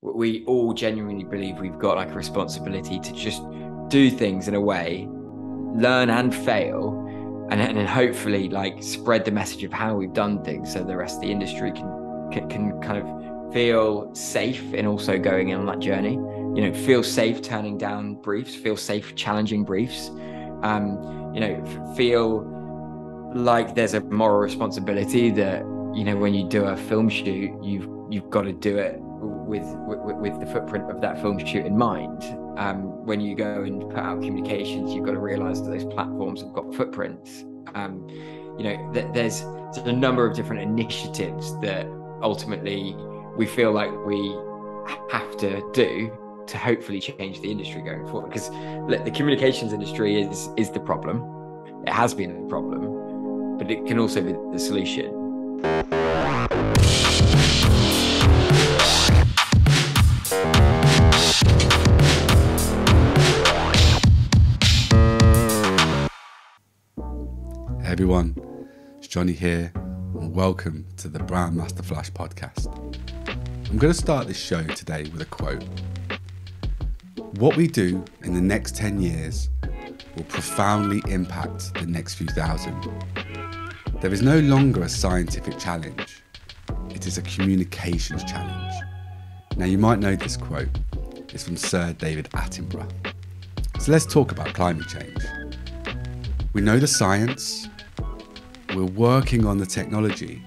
we all genuinely believe we've got like a responsibility to just do things in a way, learn and fail, and then hopefully like spread the message of how we've done things so the rest of the industry can kind of feel safe in also going on that journey. You know, feel safe turning down briefs, feel safe challenging briefs, you know, feel like there's a moral responsibility that, you know, when you do a film shoot, you've got to do it with the footprint of that film shoot in mind. When you go and put out communications, you've got to realize that those platforms have got footprints. You know, there's a number of different initiatives that ultimately we feel like we have to do to hopefully change the industry going forward. Because look, the communications industry is the problem. It has been the problem, but it can also be the solution. Hey everyone, it's Johnny here, and welcome to the Brown Master Flash podcast. I'm going to start this show today with a quote. What we do in the next 10 years will profoundly impact the next few thousand. There is no longer a scientific challenge, it is a communications challenge. Now you might know this quote, it's from Sir David Attenborough. So let's talk about climate change. We know the science, we're working on the technology,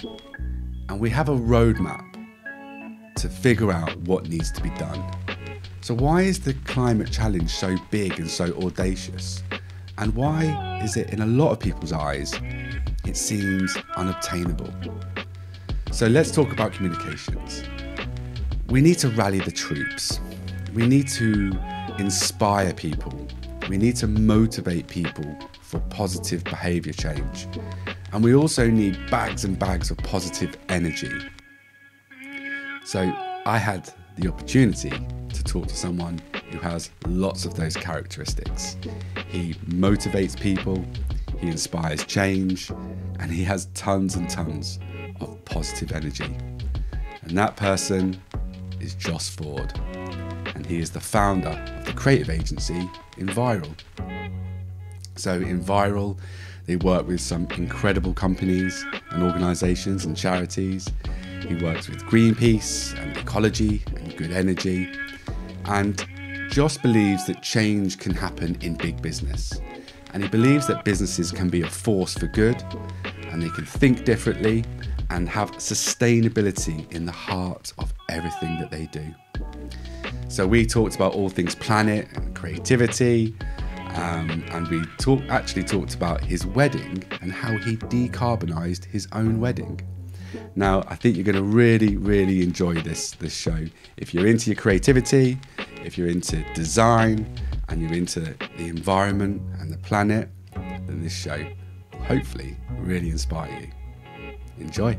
and we have a roadmap to figure out what needs to be done. So why is the climate challenge so big and so audacious? And why is it, in a lot of people's eyes, it seems unobtainable? So let's talk about communications. We need to rally the troops. We need to inspire people. We need to motivate people for positive behaviour change. And we also need bags and bags of positive energy. So I had the opportunity to talk to someone who has lots of those characteristics. He motivates people, he inspires change, and he has tons and tons of positive energy. And that person is Joss Ford. And he is the founder of the creative agency Enviral. So Enviral, they work with some incredible companies and organisations and charities. He works with Greenpeace and Ecologi and Good Energy. And Joss believes that change can happen in big business. And he believes that businesses can be a force for good, and they can think differently and have sustainability in the heart of everything that they do. So we talked about all things planet and creativity, and we actually talked about his wedding and how he decarbonised his own wedding. Now, I think you're going to really, really enjoy this show. If you're into your creativity, if you're into design, and you're into the environment and the planet, then this show will hopefully really inspire you. Enjoy.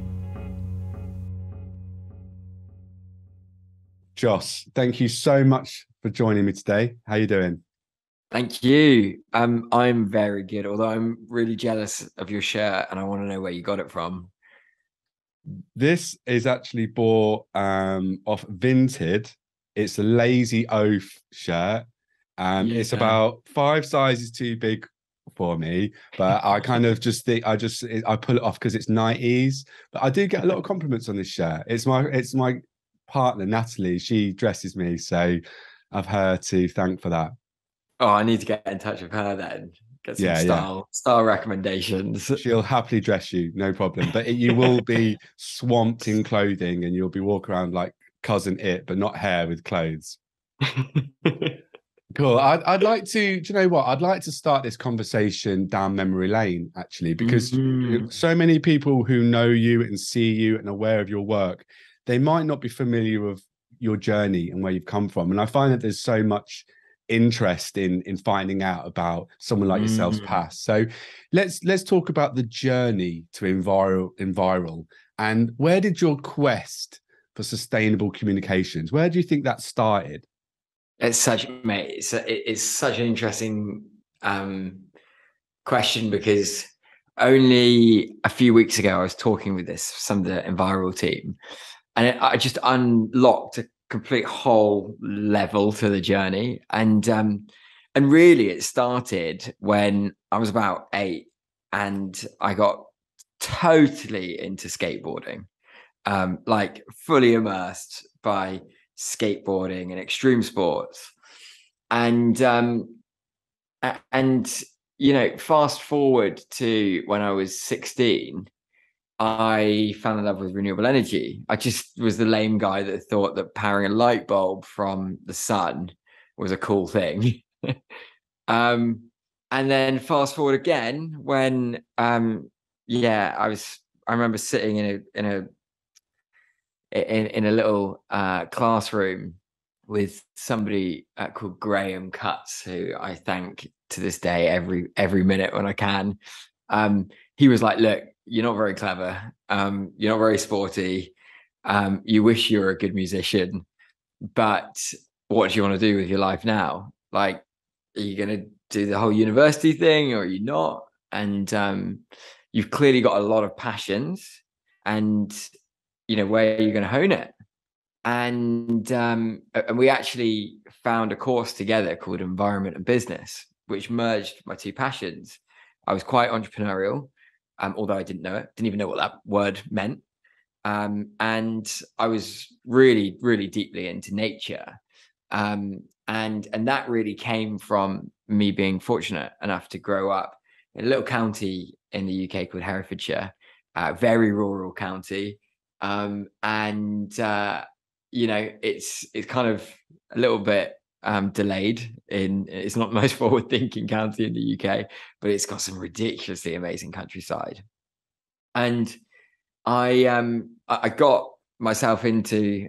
Joss, thank you so much for joining me today. How are you doing? Thank you. I'm very good, although I'm really jealous of your shirt and I want to know where you got it from. This is actually bought off Vinted. It's a Lazy Oaf shirt. It's about 5 sizes too big for me, but I kind of just think I pull it off because it's 90s. But I do get a lot of compliments on this shirt. It's my partner Natalie. She dresses me, so I've her to thank for that. Oh, I need to get in touch with her then. Get some style recommendations. She'll happily dress you, no problem. But you will be swamped in clothing, and you'll be walking around like Cousin It, but not hair with clothes. Cool. I'd like to, do you know what? I'd like to start this conversation down memory lane, actually, because so many people who know you and see you and aware of your work, they might not be familiar with your journey and where you've come from. And I find that there's so much interest in finding out about someone like yourself's past. So let's talk about the journey to Enviral, and where did your quest for sustainable communications, where do you think that started? It's such an interesting question, because only a few weeks ago I was talking with some of the Enviral team, and I just unlocked a complete whole level to the journey. And really it started when I was about 8 and I got totally into skateboarding, like fully immersed by skateboarding and extreme sports. And fast forward to when I was 16, I fell in love with renewable energy. I just was the lame guy that thought that powering a light bulb from the sun was a cool thing. um, and then fast forward again when I remember sitting in a little classroom with somebody called Graham Cutts, who I thank to this day every minute when I can. He was like, "Look, you're not very clever. You're not very sporty. You wish you were a good musician, but what do you want to do with your life now? Like, are you going to do the whole university thing, or are you not? And you've clearly got a lot of passions, and where are you going to hone it?" And we actually found a course together called Environment and Business, which merged my two passions. I was quite entrepreneurial, although I didn't even know what that word meant. And I was really, really deeply into nature. And that really came from me being fortunate enough to grow up in a little county in the UK called Herefordshire, very rural county. It's kind of a little bit delayed it's not the most forward thinking county in the UK, but it's got some ridiculously amazing countryside. And I got myself into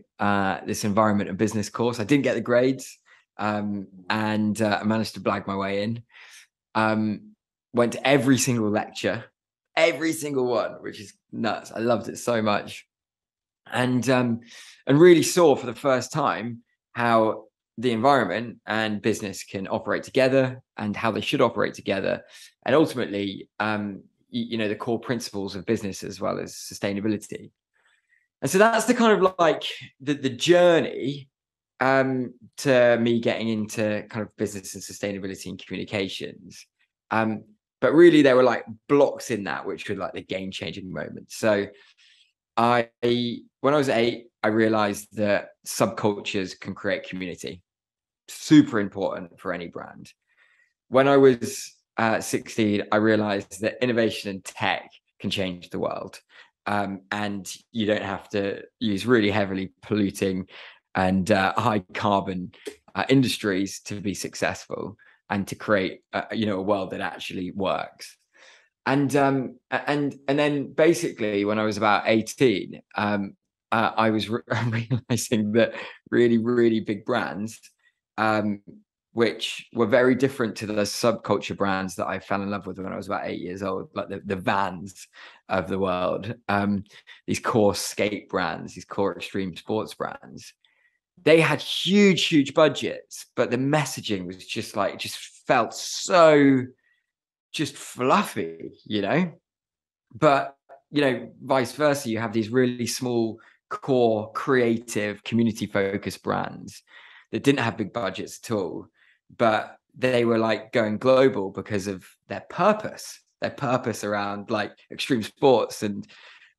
this environment and business course. I didn't get the grades, and I managed to blag my way in. Went to every single lecture, every single one, which is nuts. I loved it so much. And really saw for the first time how the environment and business can operate together and how they should operate together, and ultimately the core principles of business as well as sustainability. And so that's the kind of like the journey to me getting into kind of business and sustainability and communications. But really there were like blocks in that which were like the game-changing moments. So when I was 8, I realized that subcultures can create community. Super important for any brand. When I was 16, I realized that innovation and tech can change the world. And you don't have to use really heavily polluting and high carbon industries to be successful and to create a world that actually works. And then basically when I was about 18, I was realizing that really, really big brands, which were very different to the subculture brands that I fell in love with when I was about 8 years old, like the Vans of the world, these core skate brands, these core extreme sports brands. They had huge, huge budgets, but the messaging was just felt so just fluffy, but vice versa, you have these really small core creative community focused brands that didn't have big budgets at all, but they were like going global because of their purpose around like extreme sports and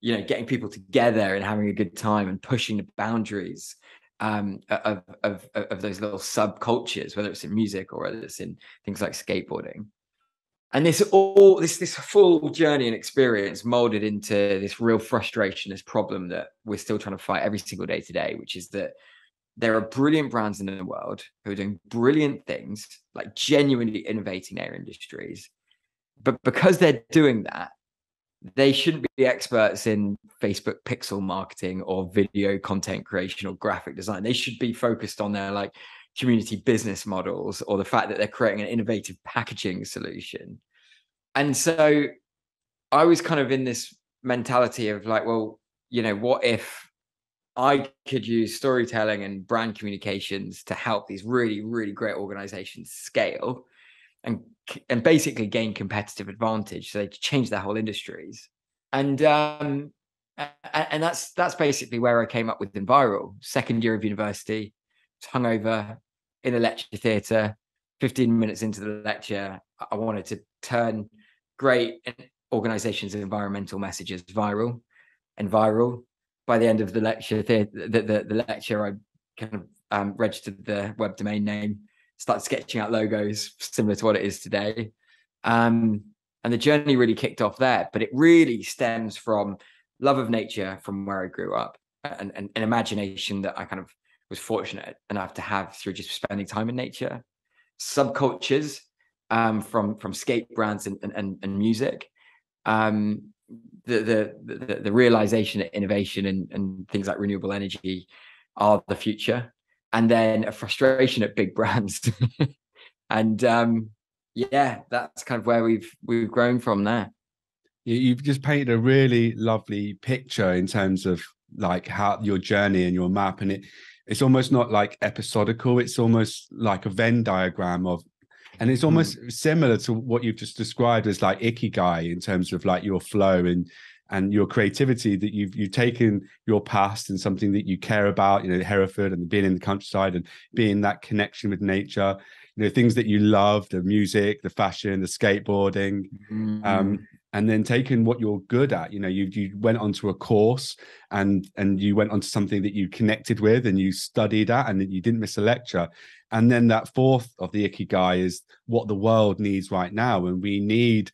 getting people together and having a good time and pushing the boundaries of those little subcultures, whether it's in music or whether it's in things like skateboarding. And this full journey and experience molded into this real frustration, this problem that we're still trying to fight every single day today, which is that there are brilliant brands in the world who are doing brilliant things, like genuinely innovating their industries. But because they're doing that, they shouldn't be experts in Facebook pixel marketing or video content creation or graphic design. They should be focused on their like community business models or the fact that they're creating an innovative packaging solution. And so I was kind of in this mentality of like, well, what if I could use storytelling and brand communications to help these really, really great organizations scale and basically gain competitive advantage so they change their whole industries. And And that's basically where I came up with Enviral. Second year of university, was hungover in a lecture theatre. 15 minutes into the lecture, I wanted to turn great organizations' environmental messages viral. By the end of the lecture, the lecture, I kind of registered the web domain name, started sketching out logos similar to what it is today. And the journey really kicked off there, but it really stems from love of nature from where I grew up, and an imagination that I kind of was fortunate enough to have through just spending time in nature. Subcultures from skate brands and music. The realization that innovation and things like renewable energy are the future, and then a frustration at big brands. And yeah, that's kind of where we've grown from there. You've just painted a really lovely picture in terms of like how your journey and your map, and it's almost not like episodical, it's almost like a Venn diagram of, and it's almost similar to what you've just described as like ikigai in terms of like your flow and your creativity, that you've taken your past and something that you care about, Hereford and being in the countryside and being that connection with nature, things that you love, the music, the fashion, the skateboarding, and then taking what you're good at. You went onto a course and you went onto something that you connected with and you studied at, and you didn't miss a lecture. And then that fourth of the ikigai is what the world needs right now. And we need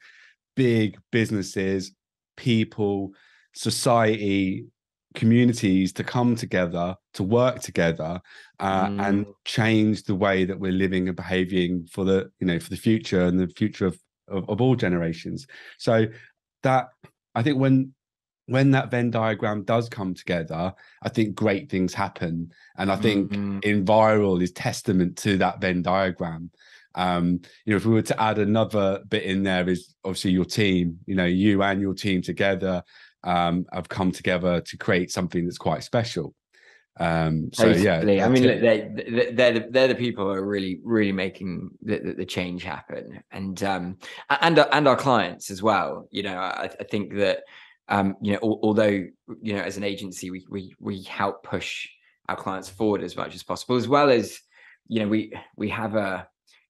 big businesses, people, society, communities to come together, to work together, and change the way that we're living and behaving for the future and the future of all generations. So that, I think when that Venn diagram does come together, I think great things happen. And I think Enviral is testament to that Venn diagram. If we were to add another bit in there, is obviously your team, you and your team together have come together to create something that's quite special. Totally. Yeah, I mean, look, they're the people who are really making the change happen, and our clients as well. I think that although as an agency we help push our clients forward as much as possible, as well as we have a,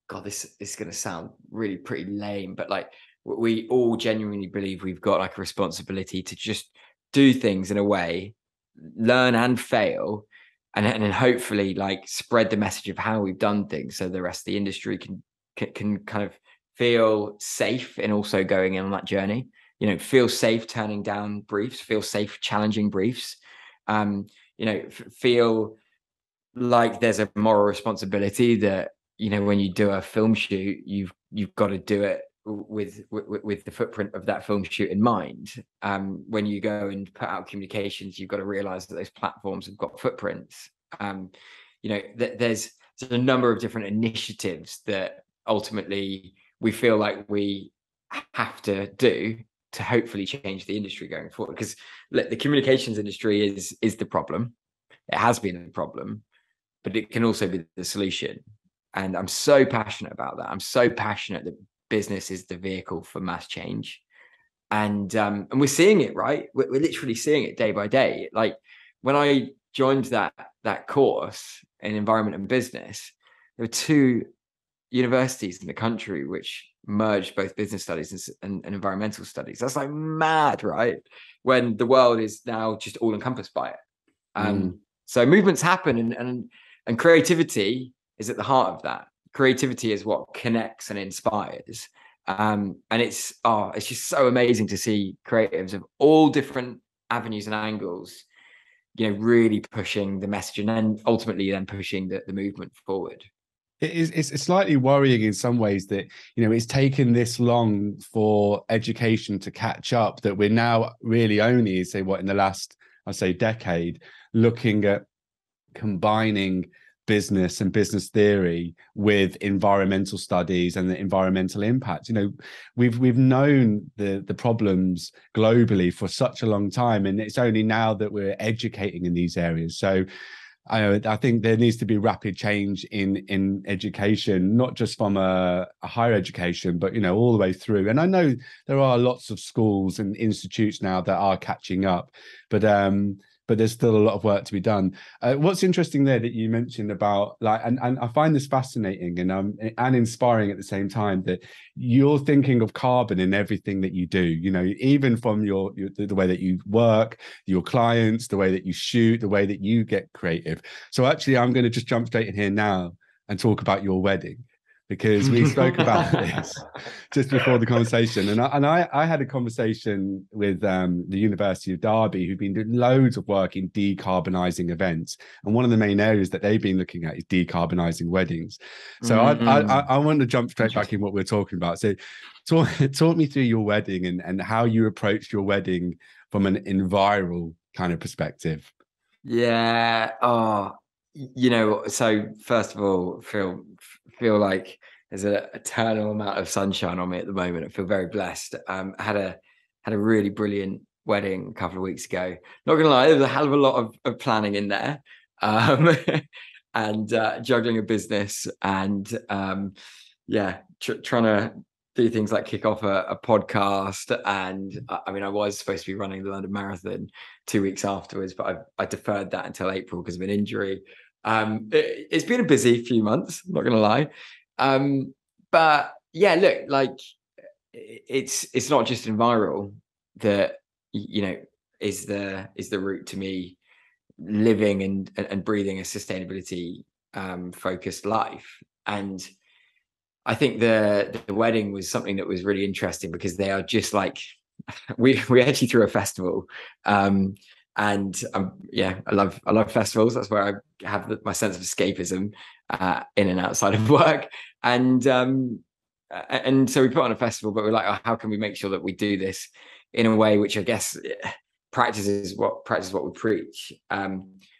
God, this is going to sound really pretty lame, but like we all genuinely believe we've got like a responsibility to just do things in a way, learn and fail, and then hopefully like spread the message of how we've done things, so the rest of the industry can kind of feel safe in also going in on that journey. Feel safe turning down briefs, feel safe challenging briefs, feel like there's a moral responsibility that when you do a film shoot, you've got to do it with the footprint of that film shoot in mind. When you go and put out communications, you've got to realize that those platforms have got footprints. There's a number of different initiatives that ultimately we feel like we have to do to hopefully change the industry going forward. Because the communications industry is the problem. It has been the problem, but it can also be the solution. And I'm so passionate about that. I'm so passionate that business is the vehicle for mass change. And we're seeing it, right? We're literally seeing it day by day. Like when I joined that course in environment and business, there were 2 universities in the country which merged both business studies and environmental studies. That's like mad, right? When the world is now just all encompassed by it. So movements happen, and creativity is at the heart of that. Creativity is what connects and inspires. And it's just so amazing to see creatives of all different avenues and angles, really pushing the message, and then ultimately pushing the movement forward. It's slightly worrying in some ways that it's taken this long for education to catch up, that we're now really only in the last, I'd say, decade, looking at combining business and business theory with environmental studies and the environmental impact. We've known the problems globally for such a long time, and it's only now that we're educating in these areas. So I think there needs to be rapid change in education, not just from a higher education, but all the way through. And I know there are lots of schools and institutes now that are catching up, but there's still a lot of work to be done. What's interesting there that you mentioned about and I find this fascinating and inspiring at the same time, that you're thinking of carbon in everything that you do, even from the way that you work, your clients, the way that you shoot, the way that you get creative. So actually, I'm going to just jump straight in here now and talk about your wedding, because we spoke about this just before the conversation. And I had a conversation with the University of Derby, who've been doing loads of work in decarbonising events. And one of the main areas that they've been looking at is decarbonising weddings. So I want to jump straight back in what we're talking about. So talk me through your wedding and how you approached your wedding from an Enviral kind of perspective. Yeah. Oh, so first of all, feel like there's an eternal amount of sunshine on me at the moment. I feel very blessed. I had a really brilliant wedding a couple of weeks ago. Not gonna lie, there's a hell of a lot of planning in there, and juggling a business and trying to do things like kick off a podcast. And I mean, I was supposed to be running the London Marathon 2 weeks afterwards, but I deferred that until April because of an injury. It's been a busy few months, I'm not gonna lie. But yeah, look, like it's not just Enviral that is the route to me living and breathing a sustainability focused life. And I think the wedding was something that was really interesting because they are just like we actually threw a festival. And I love festivals. That's where I have my sense of escapism in and outside of work. And so we put on a festival, but we're like, oh, how can we make sure that we do this in a way which I guess practices what we preach?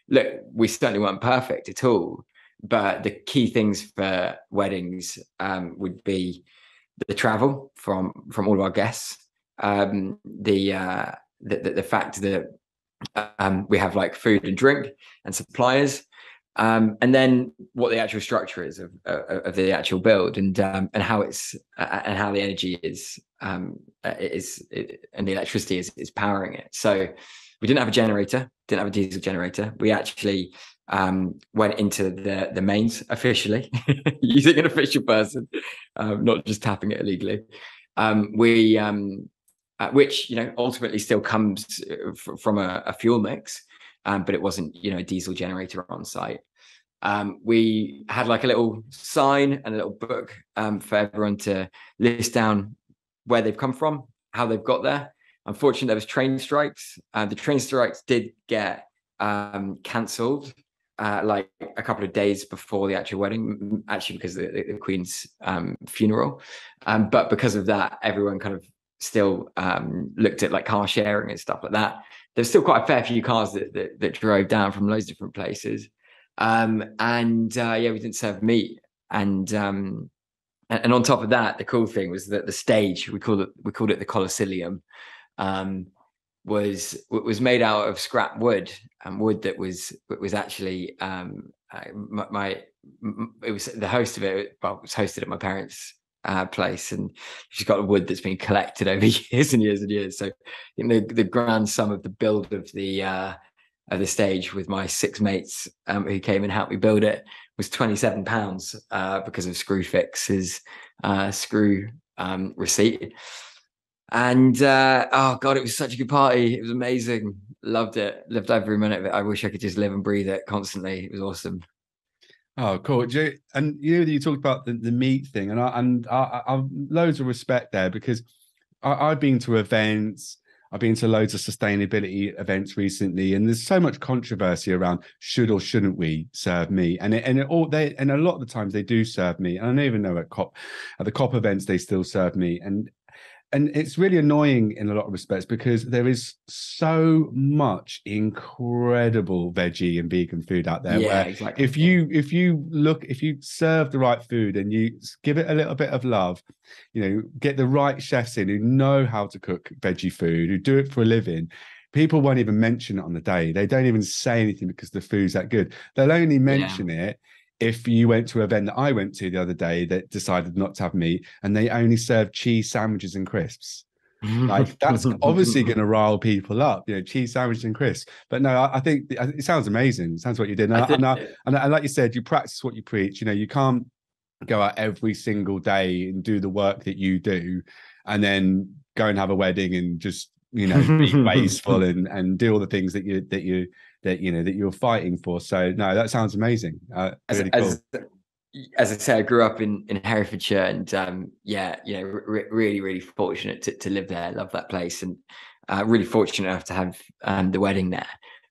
Look, we certainly weren't perfect at all, but the key things for weddings would be the travel from all of our guests, the fact that we have like food and drink and suppliers, and then what the actual structure is of the actual build, and how it's and how the energy is and the electricity is powering it. So we didn't have a generator, didn't have a diesel generator. We actually went into the mains officially using an official person, not just tapping it illegally. Which ultimately still comes from a fuel mix, but it wasn't a diesel generator on site. We had like a little sign and a little book for everyone to list down where they've come from, how they've got there. Unfortunately, there was train strikes. The train strikes did get cancelled like a couple of days before the actual wedding, actually because of the Queen's funeral. But because of that, everyone kind of still looked at like car sharing and stuff like that. There's still quite a fair few cars that drove down from loads of different places. We didn't serve meat. And on top of that, the cool thing was that the stage, we called it the Colosseum, was made out of scrap wood, and wood that was actually it was the host of it. Well, it was hosted at my parents' place, and she's got wood that's been collected over years and years and years. So the grand sum of the build of the stage with my 6 mates who came and helped me build it was £27 because of Screwfix's screw receipt. And oh god, it was such a good party. It was amazing. Loved it. Loved every minute of it. I wish I could just live and breathe it constantly. It was awesome. Oh, cool. And you talked about the meat thing, and I've loads of respect there, because I've been to events. I've been to loads of sustainability events recently, and there's so much controversy around should or shouldn't we serve meat, and a lot of the times they do serve meat. And I don't even know at the COP events they still serve meat, and it's really annoying in a lot of respects, because there is so much incredible veggie and vegan food out there. Yeah, where exactly. if you serve the right food and you give it a little bit of love, get the right chefs in who know how to cook veggie food, who do it for a living, People won't even mention it on the day. They don't even say anything because the food's that good. They'll only mention it if you went to an event that I went to the other day that decided not to have meat, and they only serve cheese sandwiches and crisps. Like, that's obviously going to rile people up, cheese sandwiches and crisps. But no, I think it sounds amazing. It sounds what you did. And like you said, you practice what you preach. You can't go out every single day and do the work that you do, and then go and have a wedding and just be wasteful and do all the things that you're fighting for. So no, that sounds amazing. Really cool. As I say, I grew up in Herefordshire, and really fortunate to live there. I love that place, and really fortunate enough to have the wedding there.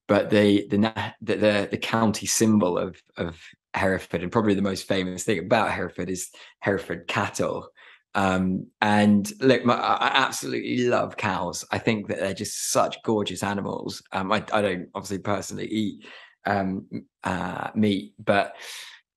But the county symbol of Hereford, and probably the most famous thing about Hereford, is Hereford cattle. And look, I absolutely love cows. I think that they're just such gorgeous animals. I don't obviously personally eat meat, but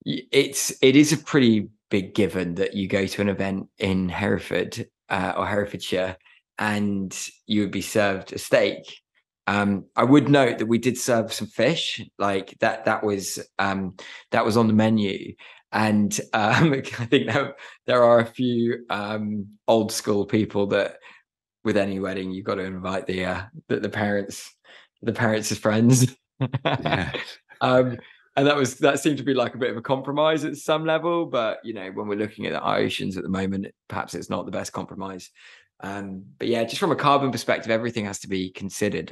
it is a pretty big given that you go to an event in Hereford or Herefordshire and you would be served a steak. I would note that we did serve some fish, like that was on the menu. And I think there are a few old school people that with any wedding you've got to invite the parents as friends. Yeah. And that seemed to be like a bit of a compromise at some level, but when we're looking at the oceans at the moment, perhaps it's not the best compromise. But yeah, just from a carbon perspective, everything has to be considered.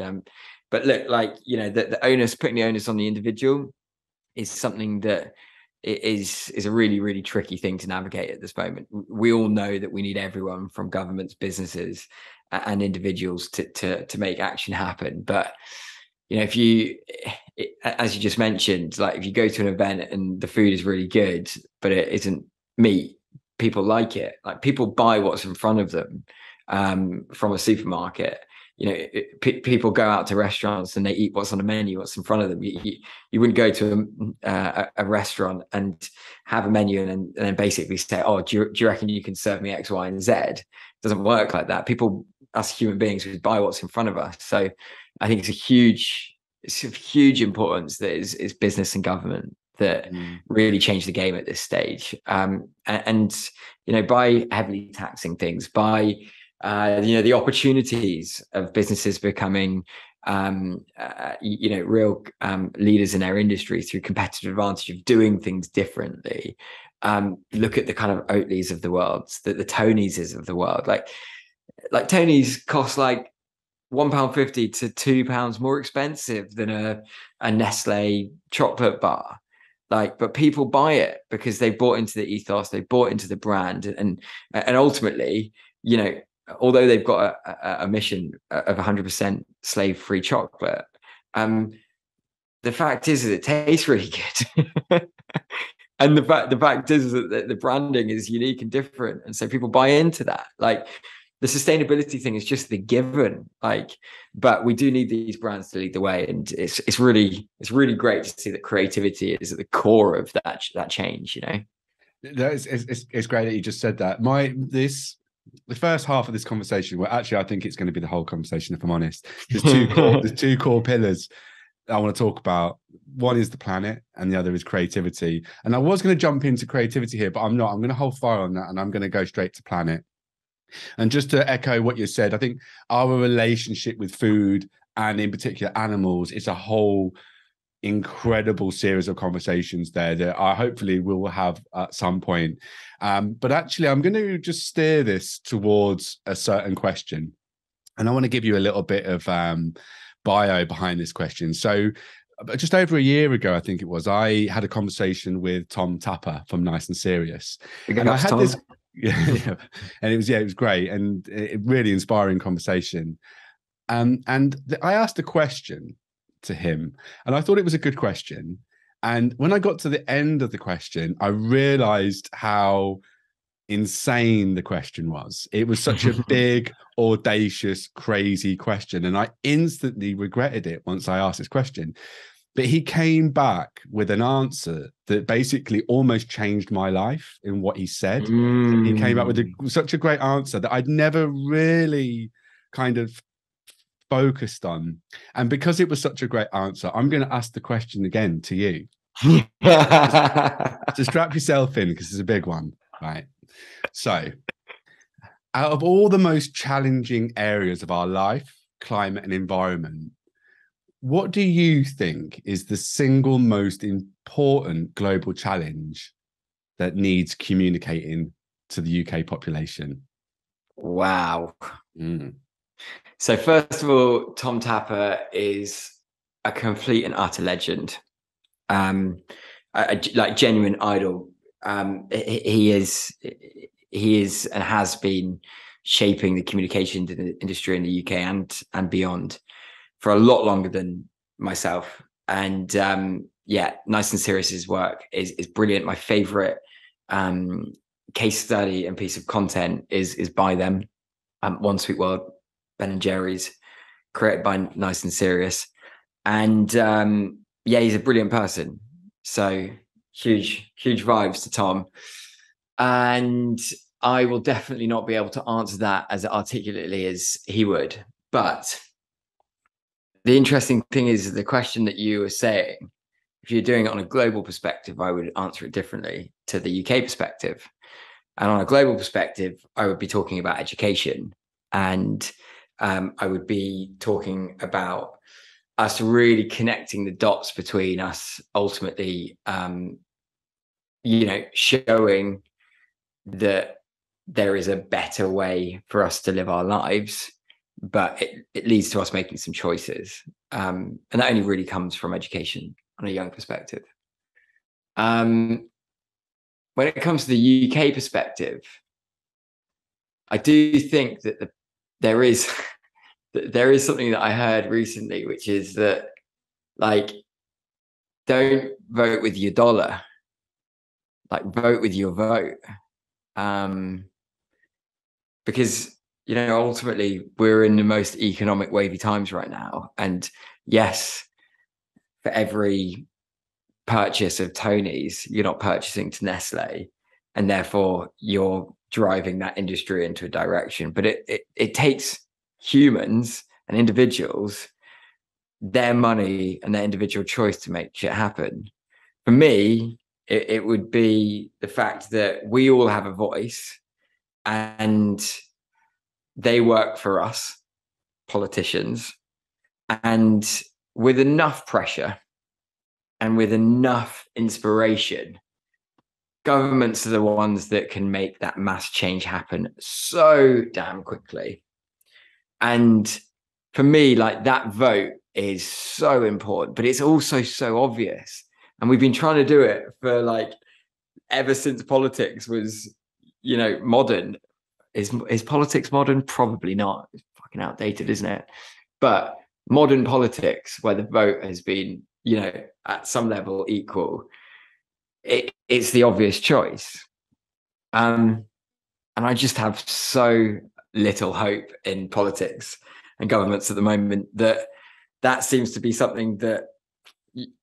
But look, like putting the onus on the individual is something that is a really, really tricky thing to navigate at this moment. We all know that we need everyone from governments, businesses, and individuals to make action happen. But as you just mentioned, like if you go to an event and the food is really good, but it isn't meat, people like it. Like people buy what's in front of them from a supermarket. People go out to restaurants and they eat what's on the menu, what's in front of them. You wouldn't go to a restaurant and have a menu and then basically say, "Oh, do you reckon you can serve me X, Y, and Z?" It doesn't work like that. People, us human beings, we buy what's in front of us. So I think it's of huge importance that is business and government that really change the game at this stage. And by heavily taxing things, by the opportunities of businesses becoming real leaders in their industry through competitive advantage of doing things differently. Look at the kind of Oatleys of the world, the Tonys of the world. Like Tony's cost like £1.50 to £2 more expensive than a Nestle chocolate bar. But people buy it because they bought into the ethos, they bought into the brand, and ultimately, although they've got a mission of 100% slave-free chocolate, the fact is that it tastes really good. And the fact is that the branding is unique and different, and so people buy into that. Like the sustainability thing is just the given. But we do need these brands to lead the way, and it's really great to see that creativity is at the core of that change. It's great that you just said that. The first half of this conversation, well, actually, I think it's going to be the whole conversation, if I'm honest. There's two core pillars I want to talk about. One is the planet and the other is creativity. And I was going to jump into creativity here, but I'm not. I'm going to hold fire on that and I'm going to go straight to planet. And just to echo what you said, I think our relationship with food and in particular animals is a whole incredible series of conversations there that I hopefully will have at some point. But actually, I'm going to just steer this towards a certain question. And I want to give you a little bit of bio behind this question. So just over a year ago, I think it was, I had a conversation with Tom Tapper from Nice and Serious. And I had this, and it was great and a really inspiring conversation. I asked a question to him and I thought it was a good question. And when I got to the end of the question, I realized how insane the question was. It was such a big, audacious, crazy question. And I instantly regretted it once I asked this question. But he came back with an answer that basically almost changed my life in what he said. He came back with such a great answer that I'd never really kind of focused on? And because it was such a great answer, I'm going to ask the question again to you. So strap yourself in, because it's a big one, right? So out of all the most challenging areas of our life, climate and environment, what do you think is the single most important global challenge that needs communicating to the UK population? Wow. So first of all, Tom Tapper is a complete and utter legend. Like genuine idol. He is and has been shaping the communication industry in the UK and beyond for a lot longer than myself. And Nice and Serious's work is brilliant. My favorite case study and piece of content is by them. One Sweet World, Ben and Jerry's, created by Nice and Serious. And he's a brilliant person. So huge vibes to Tom. And I will definitely not be able to answer that as articulately as he would. But the interesting thing is the question that you were saying, if you're doing it on a global perspective, I would answer it differently to the UK perspective. And on a global perspective, I would be talking about education. And I would be talking about us really connecting the dots between us, ultimately, showing that there is a better way for us to live our lives, but it leads to us making some choices. And that only really comes from education on a young perspective. When it comes to the UK perspective, I do think that there is something that I heard recently, which is that, like, don't vote with your dollar, like vote with your vote. Because, ultimately we're in the most economic wavy times right now. And yes, for every purchase of Tony's, you're not purchasing to Nestle, and therefore you're driving that industry into a direction. But it takes humans and individuals, their money and their individual choice to make shit happen. For me, it would be the fact that we all have a voice, and they work for us, politicians, and with enough pressure and with enough inspiration, governments are the ones that can make that mass change happen so damn quickly. And for me, like, that vote is so important, but it's also so obvious. And we've been trying to do it for, like, ever since politics was, modern. Is politics modern? Probably not. It's fucking outdated, isn't it? But modern politics, where the vote has been, at some level equal, it's the obvious choice. And I just have so little hope in politics and governments at the moment that seems to be something that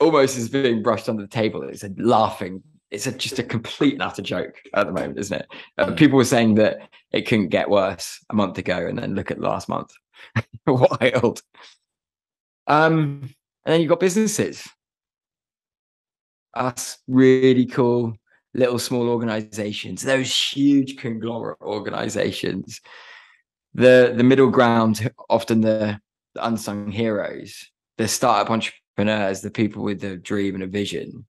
almost is being brushed under the table. It's just a complete and utter joke at the moment, isn't it? People were saying that it couldn't get worse a month ago, and then look at last month. Wild. And then you've got businesses, us really cool little small organizations, those huge conglomerate organizations, the middle ground, often the unsung heroes, the startup entrepreneurs, the people with the dream and a vision.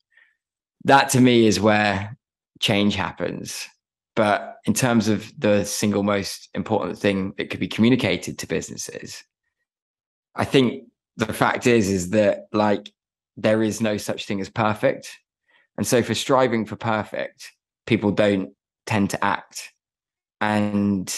That to me is where change happens. But in terms of the single most important thing that could be communicated to businesses, I think the fact is that, like, there is no such thing as perfect. And so for striving for perfect, people don't tend to act. And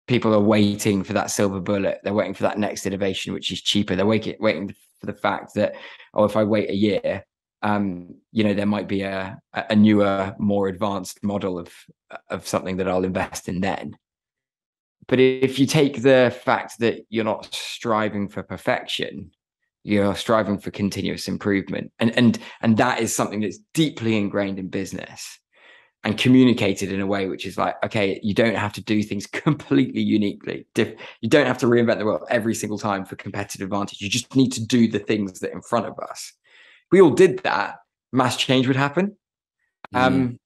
people are waiting for that silver bullet. They're waiting for that next innovation, which is cheaper. They're waiting for the fact that, if I wait a year, there might be a newer, more advanced model of something that I'll invest in then. But if you take the fact that you're not striving for perfection, you're striving for continuous improvement, and that is something that's deeply ingrained in business. and communicated in a way which is like, okay, you don't have to do things completely uniquely. You don't have to reinvent the wheel every single time for competitive advantage. You just need to do the things that are in front of us. If we all did that, mass change would happen. And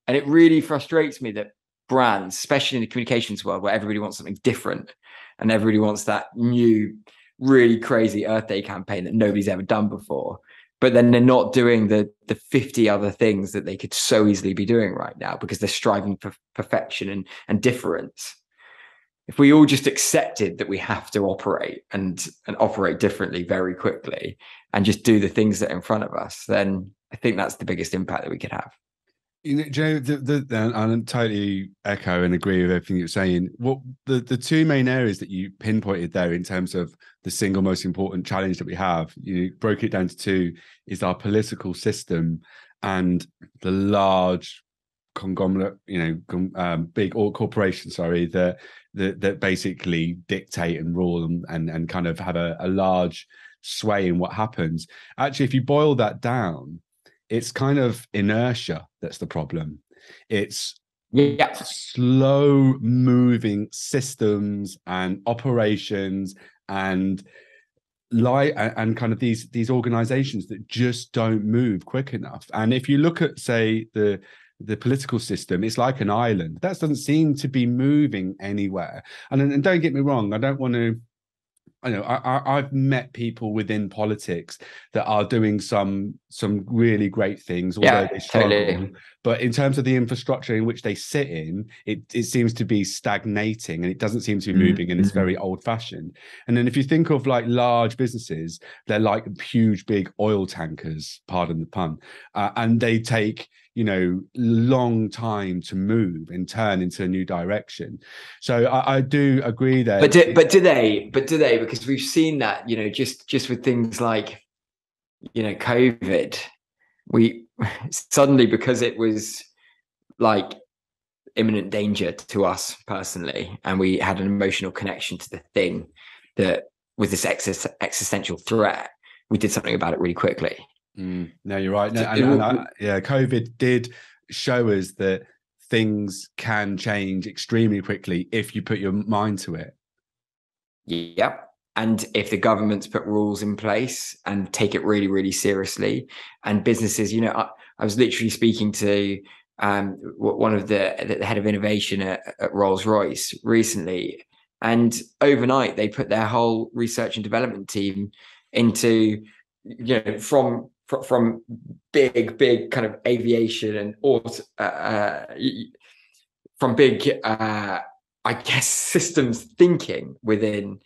it really frustrates me that brands, especially in the communications world, where everybody wants something different and everybody wants that new, really crazy Earth Day campaign that nobody's ever done before, but then they're not doing the 50 other things that they could so easily be doing right now because they're striving for perfection and difference. If we all just accepted that we have to operate and operate differently very quickly and just do the things that are in front of us, then I think that's the biggest impact that we could have. You know, Joe, I totally echo and agree with everything you're saying. What the two main areas that you pinpointed there in terms of the single most important challenge that we have, you broke it down to two, is our political system and the large conglomerate, big corporations, that basically dictate and rule and kind of have a large sway in what happens. Actually, if you boil that down, it's kind of inertia that's the problem. It's slow moving systems and operations and kind of these organizations that just don't move quick enough. And if you look at, say, the political system, it's like an island that doesn't seem to be moving anywhere. And don't get me wrong, I don't want to, I've met people within politics that are doing some really great things, although they struggle. Totally. But in terms of the infrastructure in which they sit in, it seems to be stagnating and it doesn't seem to be moving, and it's very old-fashioned. And then if you think of like large businesses, they're like huge, big oil tankers, pardon the pun, and they take long time to move and turn into a new direction. So I do agree there. But do they? Because we've seen that, just with things like, COVID, we suddenly, because it was like imminent danger to us personally, and we had an emotional connection to the thing that was this existential threat, we did something about it really quickly. No, you're right. COVID did show us that things can change extremely quickly if you put your mind to it. Yep. And if the governments put rules in place and take it really, really seriously, and businesses, I was literally speaking to one of the head of innovation at Rolls-Royce recently, and overnight they put their whole research and development team into, from big kind of aviation and from big, systems thinking within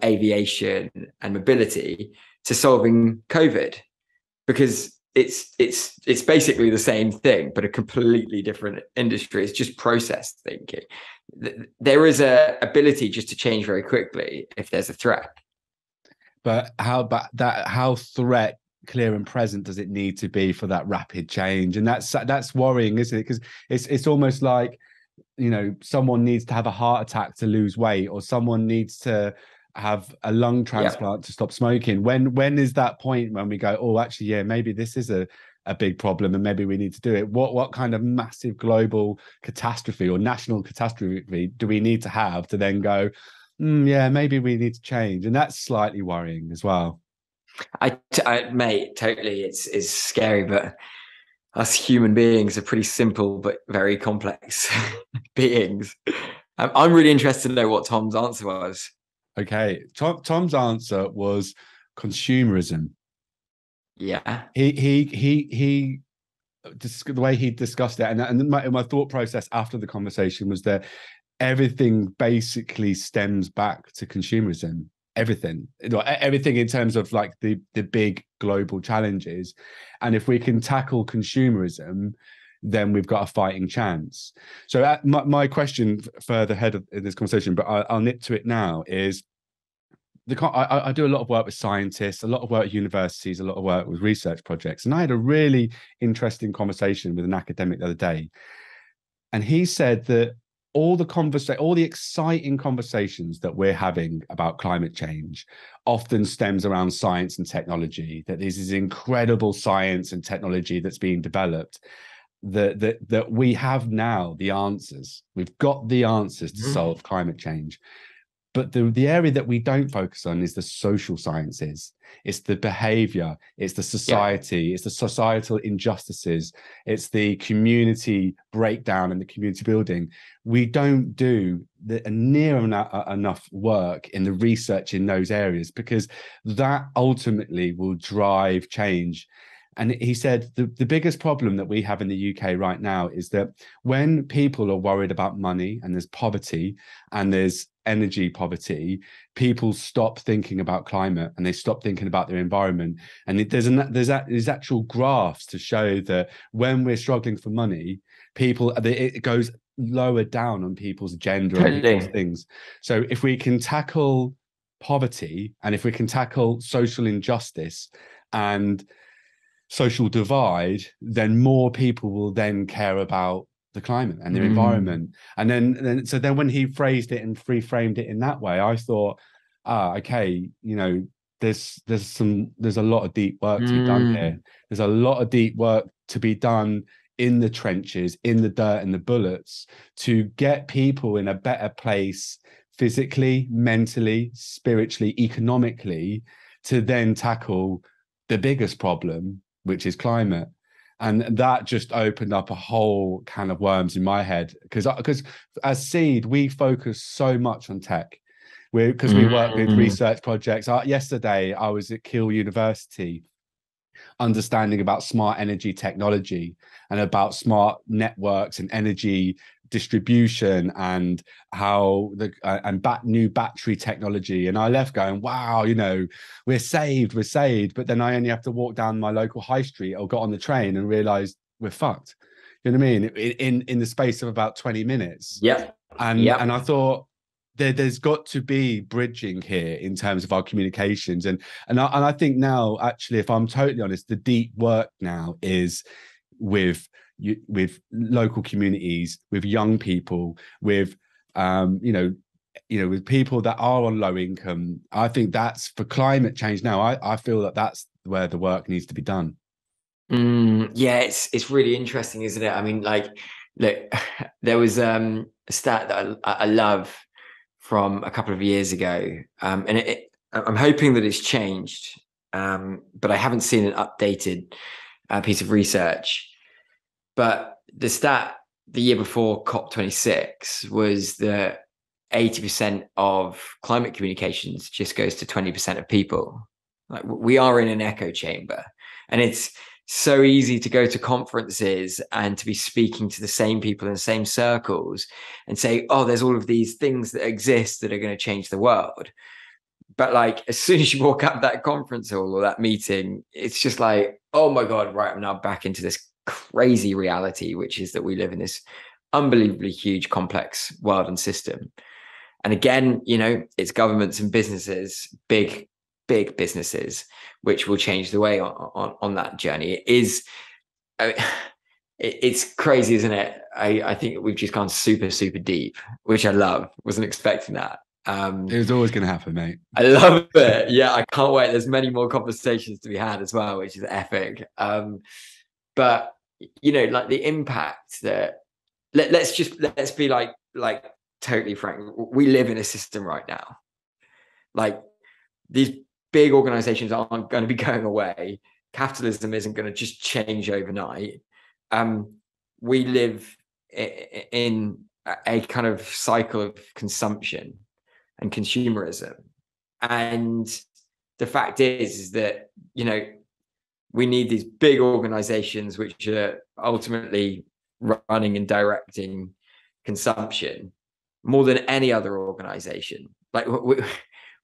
aviation and mobility to solving COVID, because it's basically the same thing, but a completely different industry. It's just process thinking. There is a ability just to change very quickly if there's a threat. But how threat clear and present does it need to be for that rapid change? And that's worrying, isn't it? Because it's almost like, someone needs to have a heart attack to lose weight, or someone needs to have a lung transplant to stop smoking. When is that point when we go, oh, actually, maybe this is a big problem and maybe we need to do it? What kind of massive global catastrophe or national catastrophe do we need to have to then go, maybe we need to change? And that's slightly worrying as well. Mate, totally. It's scary, but us human beings are pretty simple but very complex beings. I'm really interested to know what Tom's answer was. Okay, Tom's answer was consumerism. Yeah, he the way he discussed it, and my thought process after the conversation was that everything basically stems back to consumerism. Everything in terms of like the big global challenges, and if we can tackle consumerism, then we've got a fighting chance. So my question further ahead in this conversation, but I'll nip to it now, is I do a lot of work with scientists, a lot of work at universities, a lot of work with research projects, and I had a really interesting conversation with an academic the other day, and he said that all the exciting conversations that we're having about climate change often stems around science and technology, that this is incredible science and technology that's being developed. that we have now the answers. We've got the answers to solve climate change. But the area that we don't focus on is the social sciences. It's the behavior, it's the society, it's the societal injustices, it's the community breakdown and the community building. We don't do near enough work in the research in those areas, because that ultimately will drive change. And he said the biggest problem that we have in the UK right now is that when people are worried about money and there's poverty and there's energy poverty, people stop thinking about climate and they stop thinking about their environment. And there's actual graphs to show that when we're struggling for money, it goes lower down on people's agenda and people's things. So if we can tackle poverty and if we can tackle social injustice and social divide, then more people will then care about the climate and their environment. And then when he phrased it and reframed it in that way, I thought, okay, there's a lot of deep work to be done here. There's a lot of deep work to be done in the trenches, in the dirt and the bullets, to get people in a better place physically, mentally, spiritually, economically, to then tackle the biggest problem, which is climate. And that just opened up a whole can of worms in my head, because as Seed, we focus so much on tech. Because we work with research projects. Yesterday, I was at Keele University understanding about smart energy technology and about smart networks and energy distribution and how new battery technology. And I left going, wow, we're saved. But then I only have to walk down my local high street or got on the train and realized we're fucked. You know what I mean? In the space of about 20 minutes. And I thought, there's got to be bridging here in terms of our communications. And I think now, actually, if I'm totally honest, the deep work now is with local communities, with young people, with with people that are on low income. I think that's for climate change now. I feel that that's where the work needs to be done. Yeah, it's really interesting, isn't it? I mean, like, look, there was a stat that I love from a couple of years ago, and I'm hoping that it's changed, but I haven't seen an updated piece of research. But the stat the year before COP26 was that 80% of climate communications just goes to 20% of people. Like, we are in an echo chamber, and it's so easy to go to conferences and to be speaking to the same people in the same circles and say, oh, there's all of these things that exist that are going to change the world. But like, as soon as you walk out of that conference hall or that meeting, it's just like, oh my God, right, I'm now back into this crazy reality, which is that we live in this unbelievably huge, complex world and system. And again, it's governments and businesses, big businesses, which will change the way on that journey. It's crazy, isn't it? I think we've just gone super, super deep, which I love. Wasn't expecting that. It was always going to happen, mate. I love it. Yeah, I can't wait. There's many more conversations to be had as well, which is epic. But like the impact that let's be like totally frank. We live in a system right now. Like, these big organizations aren't going to be going away. Capitalism isn't going to just change overnight. We live in a kind of cycle of consumption and consumerism. And the fact is that, we need these big organizations which are ultimately running and directing consumption more than any other organization. Like,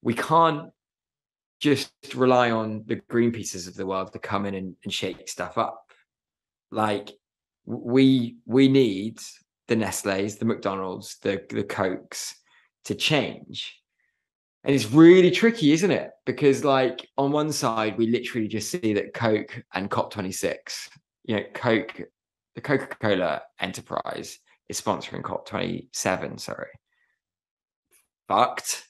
we can't just rely on the Greenpeaces of the world to come in and shake stuff up. Like, we need the Nestle's, the McDonald's, the Cokes to change. And it's really tricky, isn't it? Because, like, on one side, we literally just see that Coke and COP26, Coke, the Coca-Cola enterprise is sponsoring COP27. Sorry. Fucked.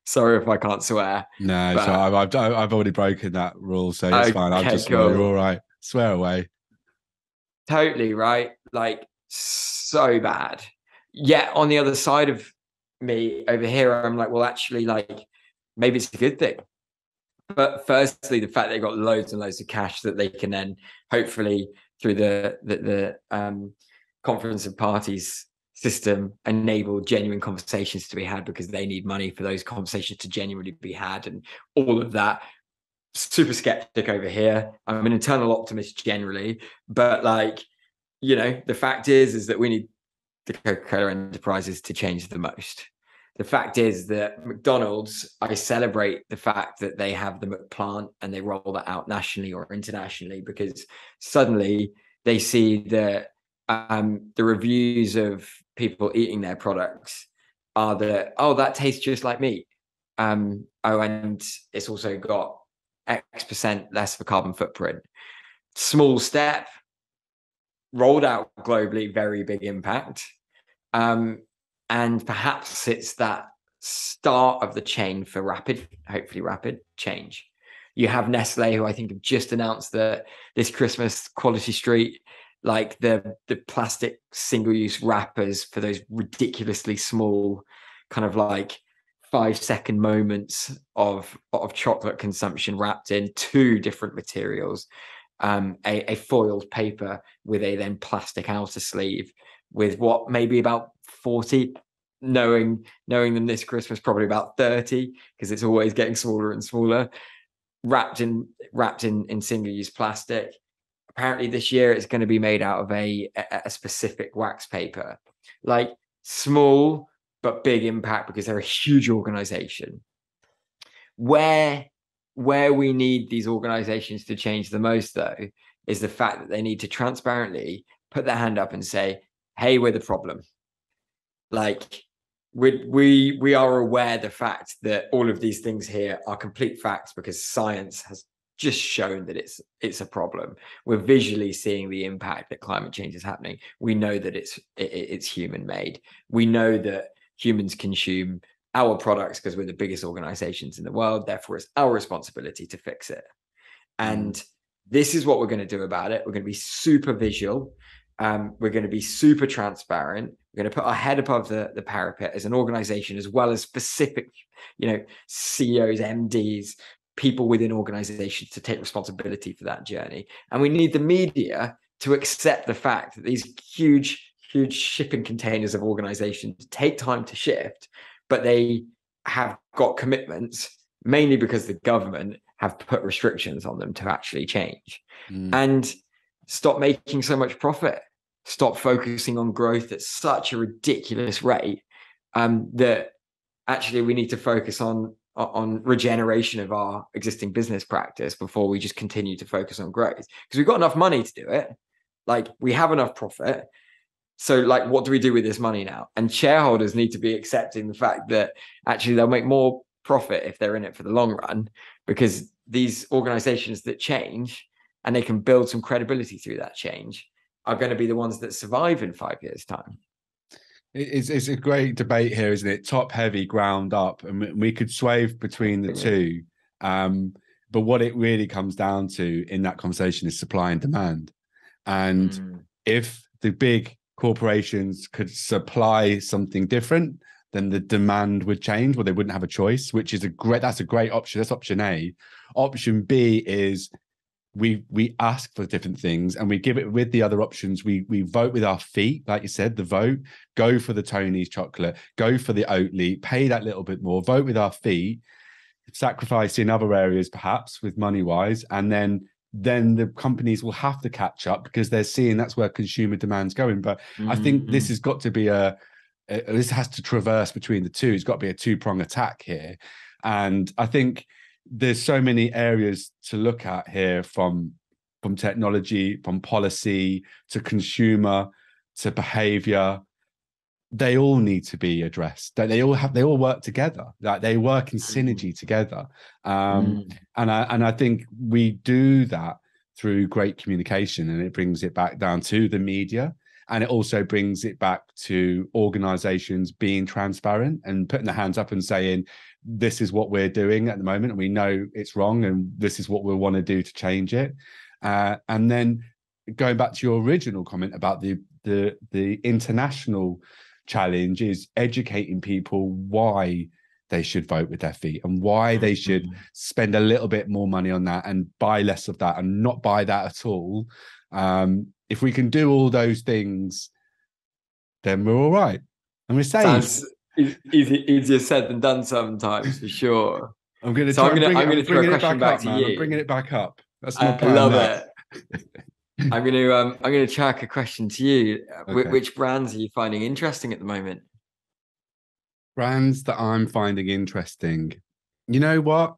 Sorry if I can't swear. No, but... so I've already broken that rule, so it's fine. I've just swear. You're all right. Swear away. Totally, right? Like, so bad. Yet on the other side of me over here, I'm like, well, actually, like, maybe it's a good thing. But firstly, the fact they've got loads and loads of cash that they can then hopefully through the conference of parties system enable genuine conversations to be had, because they need money for those conversations to genuinely be had, and all of that. Super skeptic over here. I'm an internal optimist generally, but like, the fact is that we need the Coca-Cola enterprises to change the most. The fact is that McDonald's, I celebrate the fact that they have the McPlant and they roll that out nationally or internationally, because suddenly they see that the reviews of people eating their products are that, oh, that tastes just like meat. And it's also got X% less of a carbon footprint. Small step, rolled out globally, very big impact. And perhaps it's that start of the chain for hopefully rapid change. You have Nestle, who I think have just announced that this Christmas, Quality Street, like the plastic single-use wrappers for those ridiculously small kind of like 5-second moments of chocolate consumption wrapped in 2 different materials, a foiled paper with a then plastic outer sleeve, with what maybe about 40, knowing them this Christmas, probably about 30, because it's always getting smaller and smaller, wrapped in single-use plastic. Apparently this year it's going to be made out of a specific wax paper. Like, small but big impact, because they're a huge organization. Where we need these organizations to change the most, though, is the fact that they need to transparently put their hand up and say, hey, we're the problem. Like, we are aware the fact that all of these things here are complete facts, because science has just shown that it's a problem. We're visually seeing the impact that climate change is happening. We know that it's human made. We know that humans consume our products because we're the biggest organizations in the world. Therefore, it's our responsibility to fix it. And this is what we're going to do about it. We're going to be super visual. We're going to be super transparent. We're going to put our head above the parapet as an organization, as well as specific, CEOs, MDs, people within organizations to take responsibility for that journey. And we need the media to accept the fact that these huge shipping containers of organizations take time to shift, but they have got commitments, mainly because the government have put restrictions on them to actually change. And stop making so much profit. Stop focusing on growth at such a ridiculous rate, that actually we need to focus on regeneration of our existing business practice before we just continue to focus on growth, because we've got enough money to do it. Like, we have enough profit. So, like, what do we do with this money now? And shareholders need to be accepting the fact that actually they'll make more profit if they're in it for the long run, because these organizations that change and they can build some credibility through that change are going to be the ones that survive in 5 years' time. It's a great debate here, isn't it? Top heavy, ground up, and we could sway between the two. But what it really comes down to in that conversation is supply and demand. And if the big corporations could supply something different, then the demand would change, or they wouldn't have a choice, which is that's a great option. That's option A. Option B is we ask for different things, and we give it with the other options. We vote with our feet, like you said, the vote, go for the Tony's chocolate, go for the Oatly, pay that little bit more, vote with our feet, sacrifice in other areas, perhaps with money wise. And then the companies will have to catch up, because they're seeing that's where consumer demand's going. But I think this has got to be this has to traverse between the two. It's got to be a 2-prong attack here. And I think there's so many areas to look at here, from technology, from policy to consumer to behavior. They all need to be addressed. They all work together. Like, they work in synergy together. And I think we do that through great communication, and it brings it back down to the media, and it also brings it back to organizations being transparent and putting their hands up and saying, this is what we're doing at the moment, and we know it's wrong, and this is what we want to do to change it. And then going back to your original comment about the international challenge is educating people why they should vote with their feet and why they should spend a little bit more money on that and buy less of that and not buy that at all. If we can do all those things, then we're all right. And we're safe. Sounds easier said than done sometimes, for sure. I'm going to throw a question back to you. I'm bringing it back up. That's my plan. I love it. I'm going to chuck a question to you. Okay. Which brands are you finding interesting at the moment? Brands that I'm finding interesting. You know what?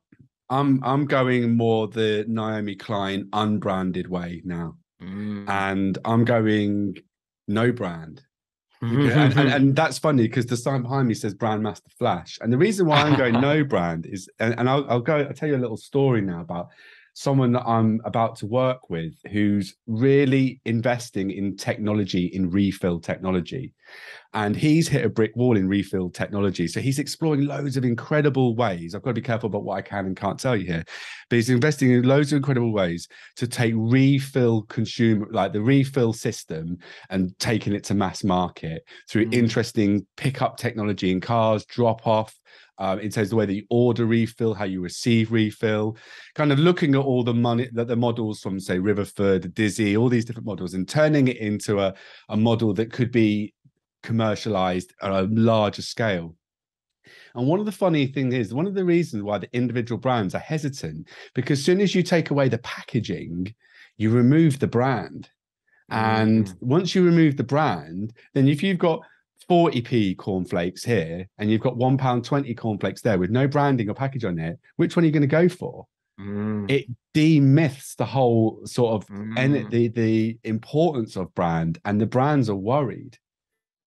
I'm going more the Naomi Klein unbranded way now. And I'm going no brand. And that's funny because the sign behind me says Brand Master Flash. And the reason why I'm going no brand is, and I'll tell you a little story now about someone that I'm about to work with who's really investing in technology, in refill technology. And he's hit a brick wall in refill technology. So he's exploring loads of incredible ways. I've got to be careful about what I can and can't tell you here. But he's investing in loads of incredible ways to take refill consumer, like the refill system, and taking it to mass market through interesting pickup technology in cars, drop off, in terms of the way that you order refill, how you receive refill, kind of looking at all the money that the models from, say, Riverford, Dizzy, all these different models, and turning it into a model that could be commercialized at a larger scale. And one of the funny things is, one of the reasons why the individual brands are hesitant, because as soon as you take away the packaging, you remove the brand. And once you remove the brand, then if you've got 40p cornflakes here and you've got £1.20 cornflakes there with no branding or package on it, which one are you going to go for? It demyths the whole sort of the importance of brand, and the brands are worried.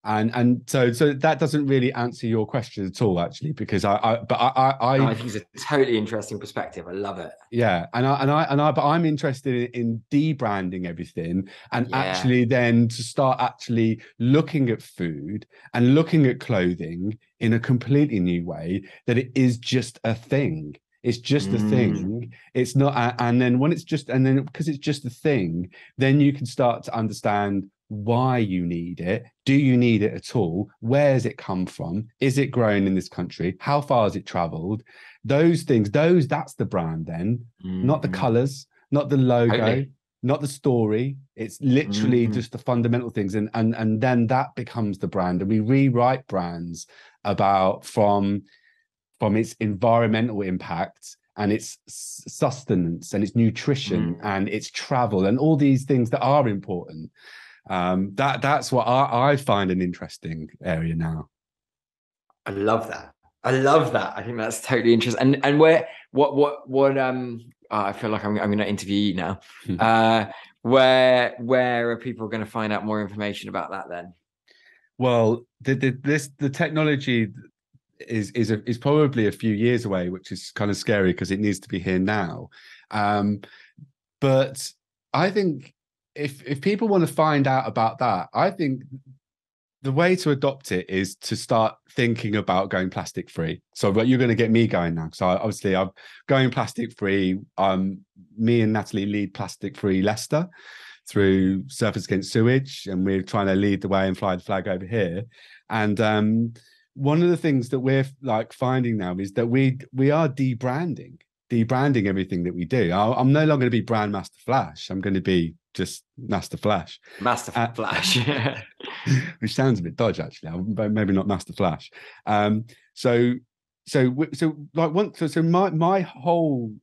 And so that doesn't really answer your question at all, actually, because I think it's a totally interesting perspective. I love it. Yeah, but I'm interested in debranding everything, and actually then to start actually looking at food and looking at clothing in a completely new way, that it is just a thing. It's just a thing. It's not, and then when it's just, and then because it's just a thing, then you can start to understand why you need it. Do you need it at all? Where has it come from? Is it grown in this country? How far has it traveled? Those things, that's the brand then, not the colors, not the logo, not the story. It's literally just the fundamental things. And then that becomes the brand. And we rewrite brands about from its environmental impact and its sustenance and its nutrition and its travel and all these things that are important. That's what I find an interesting area now. I love that. I think that's totally interesting. And what I feel like I'm going to interview you now. Where are people going to find out more information about that then? Well, the technology is probably a few years away, which is kind of scary because it needs to be here now. But I think if people want to find out about that, I think the way to adopt it is to start thinking about going plastic free. So you're going to get me going now. So obviously I'm going plastic free. Me and Natalie lead Plastic Free Leicester through Surfers Against Sewage, and we're trying to lead the way and fly the flag over here. And one of the things that we're like finding now is that we are debranding everything that we do. I'm no longer going to be Brand Master Flash. I'm going to be just Master Flash. Master Flash. Which sounds a bit dodgy, actually. Maybe not Master Flash. So my whole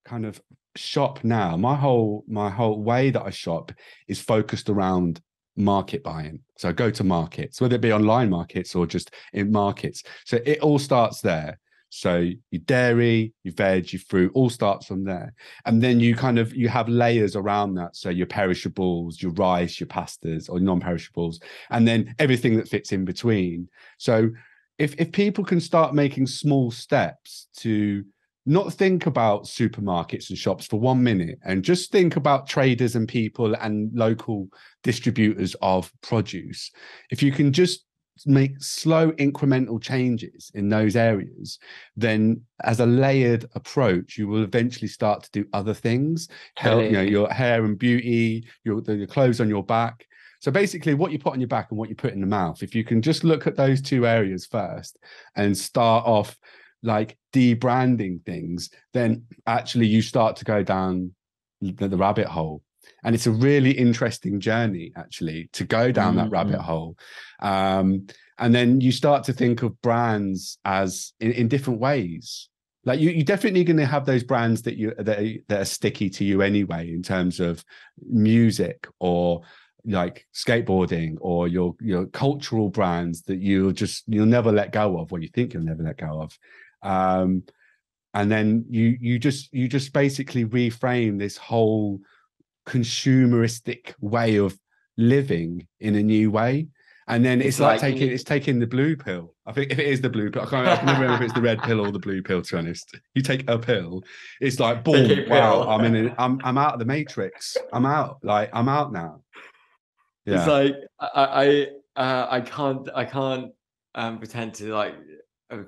kind of shop now, my whole way that I shop is focused around market buying. So I go to markets, whether it be online markets or just in markets. So it all starts there. So your dairy, your veg, your fruit, all starts from there. And then you have layers around that. So your perishables, your rice, your pastas, or non-perishables, and then everything that fits in between. So if people can start making small steps to not think about supermarkets and shops for 1 minute and just think about traders and people and local distributors of produce, if you can just make slow incremental changes in those areas, then as a layered approach, you will eventually start to do other things, help, you know, your hair and beauty, your clothes on your back. So basically what you put on your back and what you put in the mouth, if you can just look at those two areas first and start off like debranding things, then actually you start to go down the rabbit hole. And it's a really interesting journey, actually, to go down that rabbit hole. And then you start to think of brands as in different ways. Like you're definitely going to have those brands that are sticky to you anyway, in terms of music or like skateboarding, or your cultural brands that you'll never let go of, or you think you'll never let go of. And then you just basically reframe this whole consumeristic way of living in a new way. And then it's like taking the blue pill. I think if it is the blue pill, I can never remember if it's the red pill or the blue pill, to be honest. You take a pill, it's like boom, wow, I'm out of the matrix. I'm out now. Yeah. It's like I can't pretend to like have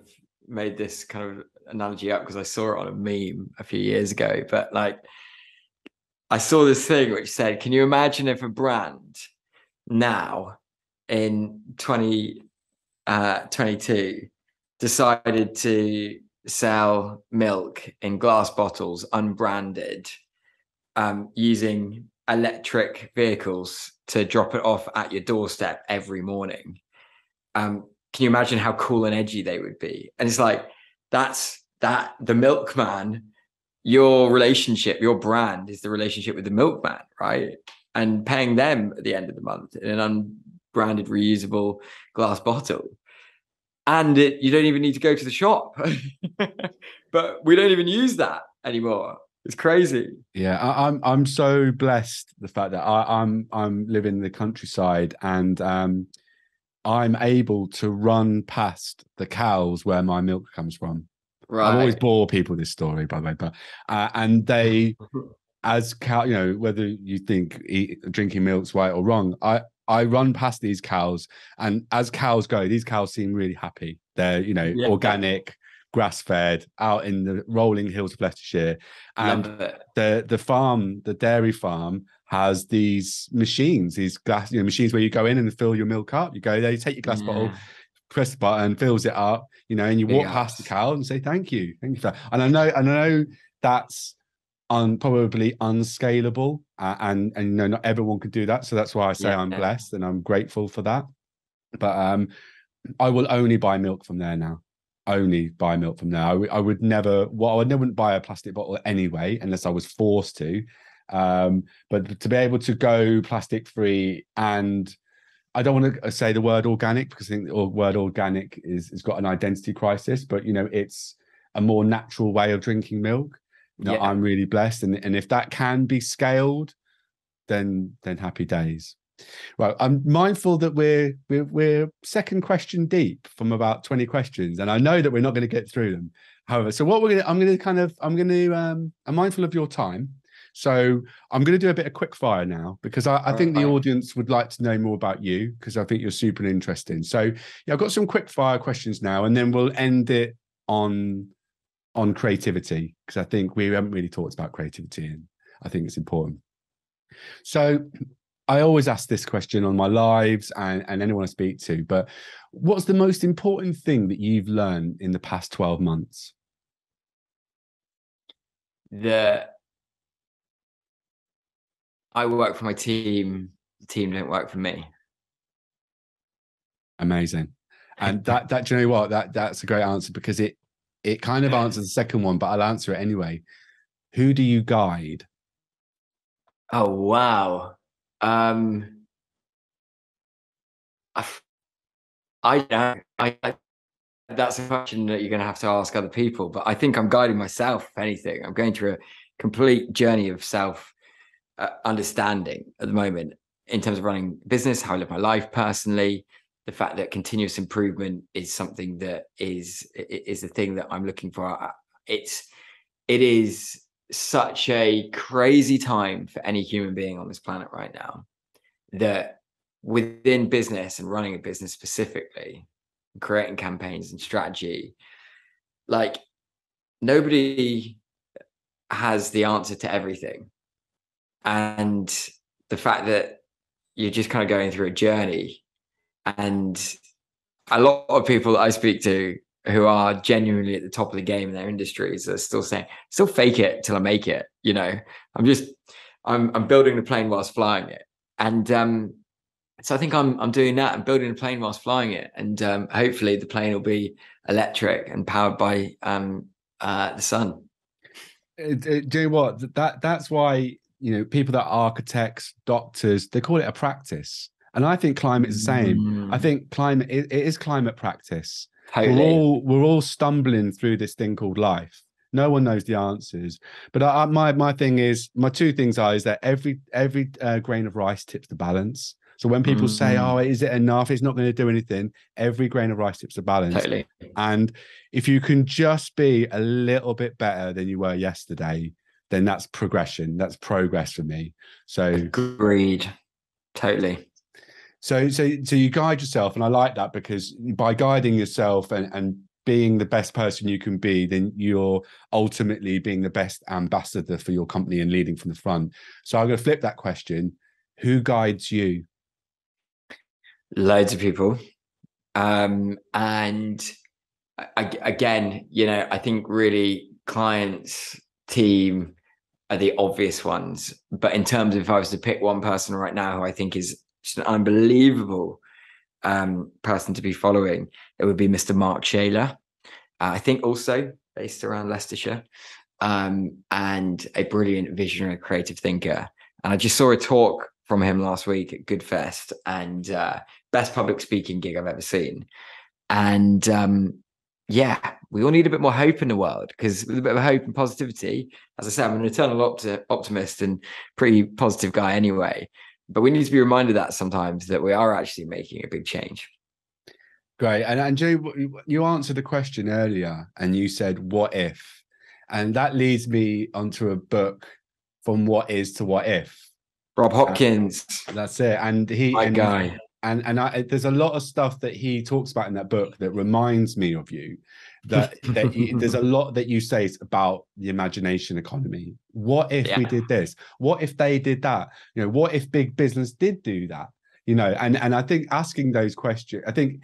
made this kind of analogy up because I saw it on a meme a few years ago, but like I saw this thing which said, can you imagine if a brand now in 2022 decided to sell milk in glass bottles unbranded, using electric vehicles to drop it off at your doorstep every morning? Can you imagine how cool and edgy they would be? And it's like, the milkman, your relationship, your brand is the relationship with the milkman, right? And paying them at the end of the month in an unbranded reusable glass bottle. And you don't even need to go to the shop. But we don't even use that anymore. It's crazy. Yeah, I'm so blessed, the fact that I'm living in the countryside, and I'm able to run past the cows where my milk comes from. Right. I always bore people this story, by the way, but and they, as cow, you know, whether you think drinking milk's right or wrong, I run past these cows, and as cows go, these cows seem really happy. They're, you know, organic, grass-fed, out in the rolling hills of Leicestershire, and the dairy farm has these machines, these glass, you know, machines where you go in and fill your milk up. You go there, you take your glass bottle, press the button, fills it up, you know, and you walk past the cow and say thank you for that. And I know that's probably unscalable, and you know, not everyone could do that. So that's why I say I'm blessed and I'm grateful for that. But I will only buy milk from there now. Only buy milk from there. I would never. Well, I wouldn't buy a plastic bottle anyway, unless I was forced to. But to be able to go plastic free, and I don't want to say the word organic, because I think the word organic has got an identity crisis. But you know, it's a more natural way of drinking milk. No, I'm really blessed, and if that can be scaled, then happy days. Right, I'm mindful that we're second question deep from about 20 questions, and I know that we're not going to get through them. However, so what I'm mindful of your time, so I'm going to do a bit of quick fire now, because I think the audience would like to know more about you, because I think you're super interesting. So yeah, I've got some quick fire questions now, and then we'll end it on creativity, because I think we haven't really talked about creativity, and I think it's important. So I always ask this question on my lives and anyone I speak to, but what's the most important thing that you've learned in the past 12 months? That I work for my team, the team don't work for me. Amazing. And that do you know what? That's a great answer, because it kind of answers the second one, but I'll answer it anyway. Who do you guide? Oh, wow. That's a question that you're going to have to ask other people, but I think I'm guiding myself, if anything. I'm going through a complete journey of self understanding at the moment, in terms of running business, how I live my life personally. The fact that continuous improvement is something that is the thing that I'm looking for. It is such a crazy time for any human being on this planet right now, that within business and running a business specifically, creating campaigns and strategy, like nobody has the answer to everything. And the fact that you're just kind of going through a journey, and a lot of people that I speak to who are genuinely at the top of the game in their industries are still saying, still fake it till I make it. You know, I'm building the plane whilst flying it. And so I think I'm doing that. I'm building a plane whilst flying it. And hopefully the plane will be electric and powered by the sun. Do you know what? That's why, you know, people that are architects, doctors, they call it a practice. And I think climate is the same. I think climate, it is climate practice. Totally. We're all stumbling through this thing called life. No one knows the answers. But my thing is, my two things are, is that every grain of rice tips the balance. So when people say, oh, is it enough? It's not going to do anything. Every grain of rice tips the balance. Totally. And if you can just be a little bit better than you were yesterday, then that's progression. That's progress for me. So agreed. Totally. So you guide yourself, and I like that, because by guiding yourself and being the best person you can be, then you're ultimately being the best ambassador for your company and leading from the front. So I'm going to flip that question. Who guides you? Loads of people. And again, you know, I think really clients, team are the obvious ones. But in terms of, if I was to pick one person right now who I think is just an unbelievable person to be following, it would be Mr. Mark Shaler. I think also based around Leicestershire, and a brilliant visionary creative thinker. And I just saw a talk from him last week at Good Fest, and best public speaking gig I've ever seen. And yeah, we all need a bit more hope in the world, because with a bit of hope and positivity, as I said, I'm an eternal optimist and pretty positive guy anyway. But we need to be reminded that sometimes that we are actually making a big change. Great. And Joe, you answered the question earlier and you said, what if? And that leads me onto a book, From What Is to What If. Rob Hopkins. That's it. And guy. And there's a lot of stuff that he talks about in that book that reminds me of you. There's a lot that you say about the imagination economy. What if we did this? What if they did that? You know, what if big business did do that? You know, and I think asking those questions, I think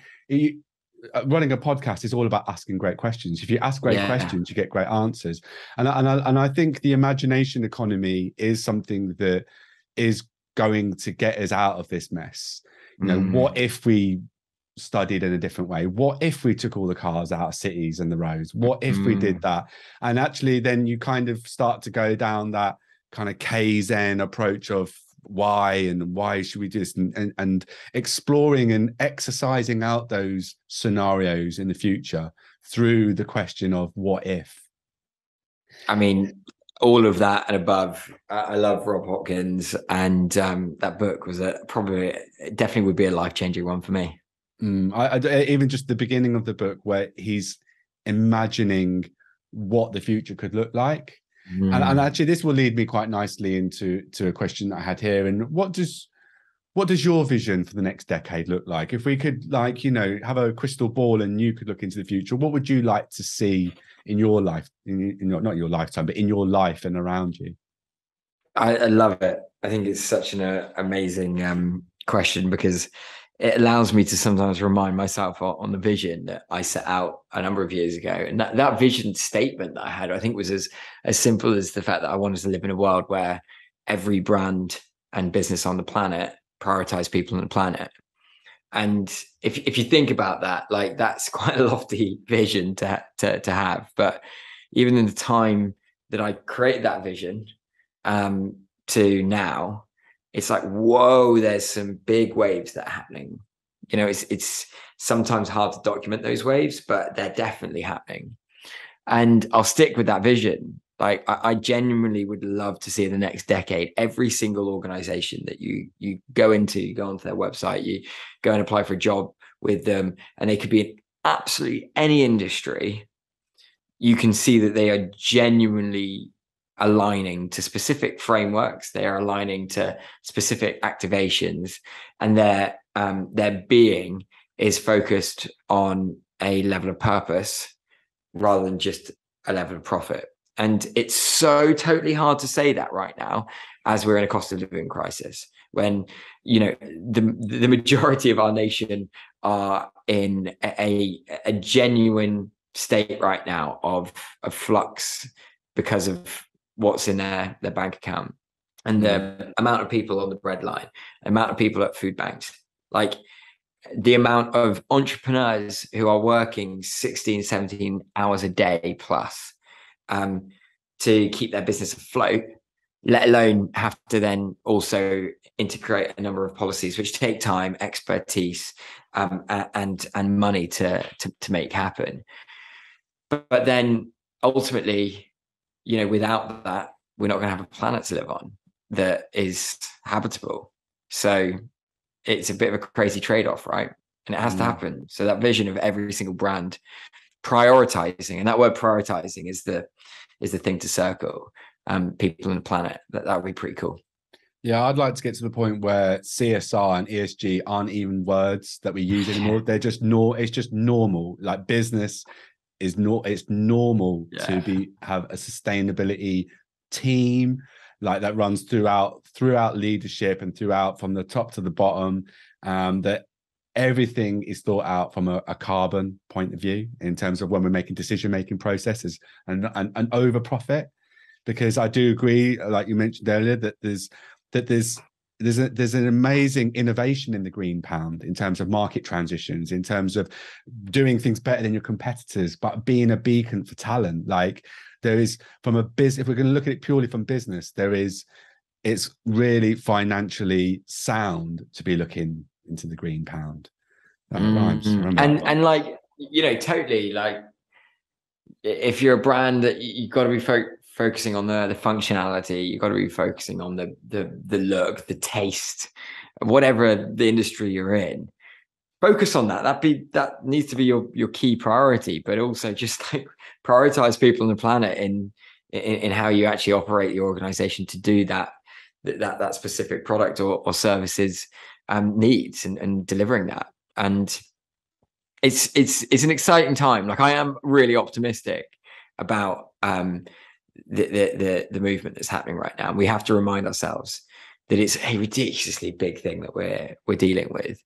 running a podcast is all about asking great questions. If you ask great questions, you get great answers. And I think the imagination economy is something that is going to get us out of this mess. You know, what if we studied in a different way? What if we took all the cars out of cities and the roads? What if we did that? And actually then you kind of start to go down that kind of Kaizen approach of why should we do this, and exploring and exercising out those scenarios in the future through the question of what if. I mean, all of that and above. I love Rob Hopkins, and that book was definitely would be a life-changing one for me. Even just the beginning of the book where he's imagining what the future could look like. And actually this will lead me quite nicely into a question that I had here. And what does your vision for the next decade look like? If we could, like, you know, have a crystal ball and you could look into the future, what would you like to see in your life, not your lifetime, but in your life and around you? I love it. I think it's such an amazing question, because it allows me to sometimes remind myself on the vision that I set out a number of years ago. And that vision statement that I had, I think, was as simple as the fact that I wanted to live in a world where every brand and business on the planet prioritize people on the planet. And if you think about that, like, that's quite a lofty vision to have. But even in the time that I created that vision to now, it's like, whoa, there's some big waves that are happening. You know, it's sometimes hard to document those waves, but they're definitely happening. And I'll stick with that vision. Like, I genuinely would love to see in the next decade, every single organization that you go into, you go onto their website, you go and apply for a job with them, and they could be in absolutely any industry. You can see that they are genuinely aligning to specific frameworks. They are aligning to specific activations, and their being is focused on a level of purpose rather than just a level of profit. And it's so totally hard to say that right now, as we're in a cost of living crisis, when, you know, the majority of our nation are in a genuine state right now of flux because of what's in their bank account, and the amount of people on the breadline, amount of people at food banks, like the amount of entrepreneurs who are working 16, 17 hours a day plus to keep their business afloat, let alone have to then also integrate a number of policies which take time, expertise, and money to make happen. But then ultimately, you know, without that, we're not going to have a planet to live on that is habitable. So it's a bit of a crazy trade-off, right? And it has to happen. So that vision of every single brand prioritizing, and that word prioritizing is the thing to circle, people on the planet. That would be pretty cool. Yeah, I'd like to get to the point where CSR and ESG aren't even words that we use anymore. They're just it's just normal. Like business is it's normal to have a sustainability team like that runs throughout leadership and throughout from the top to the bottom, that everything is thought out from a carbon point of view in terms of when we're making decision-making processes and over profit. Because I do agree, like you mentioned earlier, that there's an amazing innovation in the green pound in terms of market transitions, in terms of doing things better than your competitors, but being a beacon for talent. Like there is, from a business, if we're going to look at it purely from business, it's really financially sound to be looking into the green pound. That rhymes. And like, you know, totally, like if you're a brand, that you've got to be focusing on the functionality, you've got to be focusing on the look, the taste, whatever the industry you're in. Focus on that. That needs to be your key priority, but also just like prioritize people on the planet in how you actually operate your organization to do that specific product or services needs, and delivering that. And it's an exciting time. Like I am really optimistic about the movement that's happening right now. And we have to remind ourselves that it's a ridiculously big thing that we're dealing with.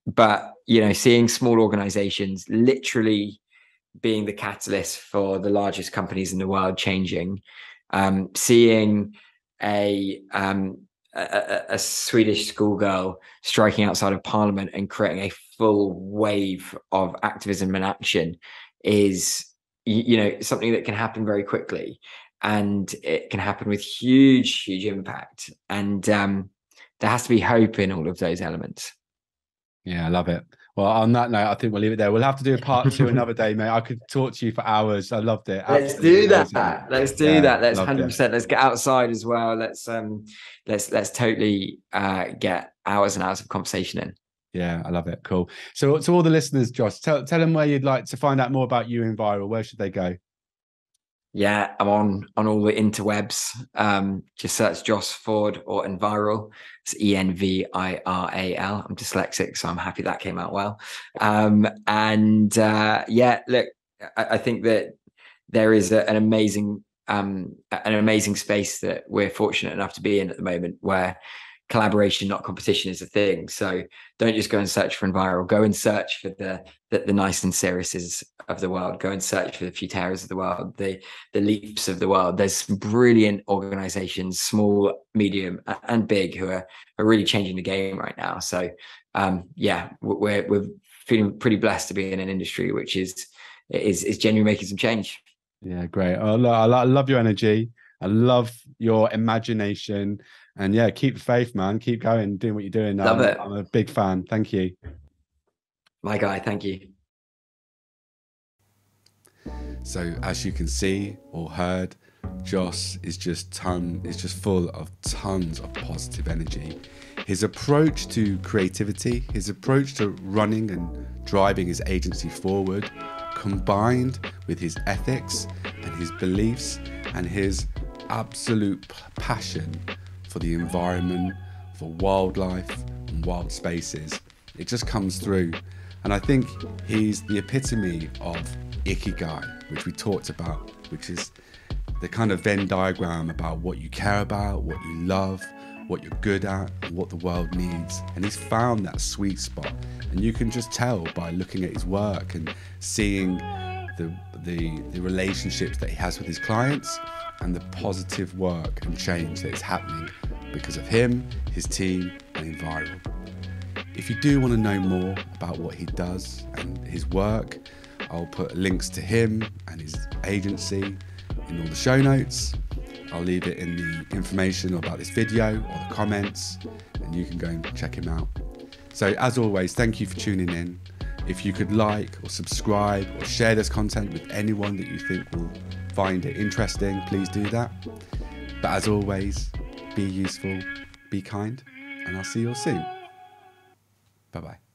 But you know, seeing small organizations literally being the catalyst for the largest companies in the world changing, seeing a Swedish schoolgirl striking outside of Parliament and creating a full wave of activism and action is, you know, something that can happen very quickly, and it can happen with huge impact. And there has to be hope in all of those elements. Yeah, I love it. Well, on that note, I think we'll leave it there. We'll have to do a part 2 another day, mate. I could talk to you for hours. I loved it. Let's do that. Let's do that. Let's 100%. Let's get outside as well. Let's totally get hours and hours of conversation in. Yeah, I love it. Cool. So to all the listeners, Josh, tell them where you'd like to find out more about you, Enviral. Where should they go? Yeah, I'm on all the interwebs. Just search Joss Ford or Enviral. It's Enviral. I'm dyslexic, so I'm happy that came out well. Yeah, look, I think that there is an amazing space that we're fortunate enough to be in at the moment, where collaboration, not competition, is a thing. So don't just go and search for Enviral. Go and search for the nice and seriouses of the world. Go and search for the Futeras of the world, the Leaps of the world. There's some brilliant organizations, small, medium, and big, who are really changing the game right now. So yeah, we're feeling pretty blessed to be in an industry which is genuinely making some change. Yeah, great. I love your energy. I love your imagination. And yeah, keep the faith, man. Keep going, doing what you're doing. Love it. I'm a big fan. Thank you. My guy, thank you. So as you can see or heard, Joss is just full of tons of positive energy. His approach to creativity, his approach to running and driving his agency forward, combined with his ethics and his beliefs and his absolute passion for the environment, for wildlife and wild spaces. It just comes through. And I think he's the epitome of Ikigai, which we talked about, which is the kind of Venn diagram about what you care about, what you love, what you're good at, and what the world needs. And he's found that sweet spot. And you can just tell by looking at his work and seeing the relationships that he has with his clients and the positive work and change that is happening because of him, his team, and Enviral. If you do want to know more about what he does and his work, I'll put links to him and his agency in all the show notes. I'll leave it in the information about this video or the comments, and you can go and check him out. So as always, thank you for tuning in. If you could like or subscribe or share this content with anyone that you think will find it interesting, please do that. But as always, be useful, be kind, and I'll see you all soon. Bye-bye.